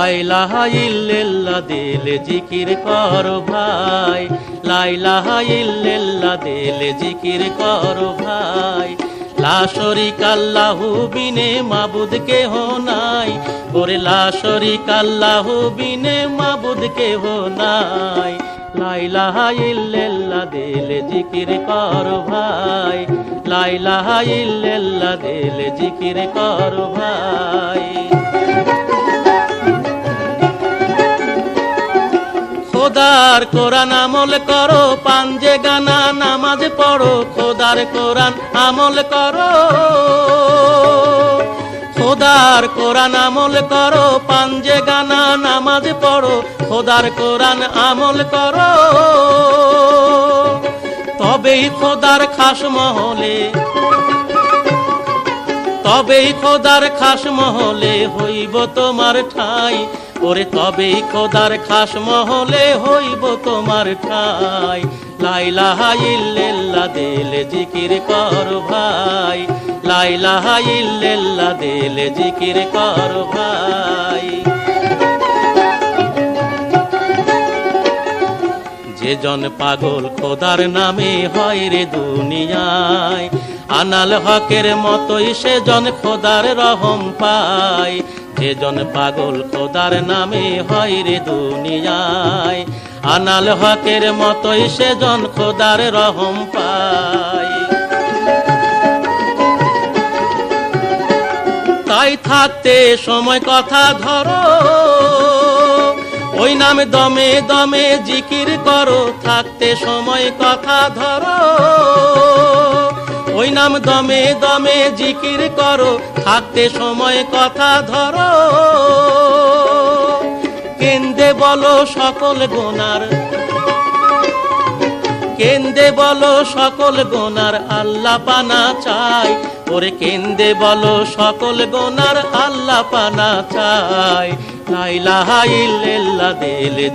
লা ইলাহা ইল্লাল্লাহ দিলে জিকির করো ভাই, লা ইলাহা ইল্লাল্লাহ দিলে জিকির করো ভাই। লা শরীকা লাহু বিনে মাবুদ কেহ নাই, ওরে লা শরীকা লাহু বিনে মাবুদ কেহ নাই। লা ইলাহা ইল্লাল্লাহ দিলে জিকির করো ভাই, লা ইলাহা ইল্লাল্লাহ দিলে জিকির করো ভাই। খোদার কোরআন আমল করো, পাঞ্জে গানা নামাজ পড়ো, খোদার কোরআন আমল করো। খোদার কোরআন আমল করো, পাঞ্জে গানা নামাজ পড়ো, খোদার কোরআন আমল করো। তবেই খোদার খাস মহলে, তবেই খোদার খাস মহলে হইব তোমার ঠাই, ওরে তবেই খোদার খাস মহলে হইব তোমার ঠাই। লা ইলাহা ইল্লাল্লাহ দিলে জিকির করো ভাই, লা ইলাহা ইল্লাল্লাহ দিলে জিকির করো ভাই। যে জন পাগল খোদার নামে হয় রে দুনিয়ায়, আনাল হকের মতোই সে জন খোদার রহম পায়। যে জন পাগল খোদার নামে হয় রে দুনিয়ায়, আনাল হকের মতোই সে জন খোদার রহম পায়। তাই থাকতে সময় কথা ধরো, ওই নাম দমে দমে জিকির করো, থাকতে সময় কথা ধরো, ওই নাম দমে দমে জিকির করো, থাকতে সময় কথা ধরো। কেন্দে বলো সকল গুনার, কেন্দে বলো সকল গুনার আল্লাহ পানা চাই, ওরে কেন্দে বলো সকল গুনার আল্লাহ পানা চাই। লা ইলাহা ইল্লাল্লাহ দিলে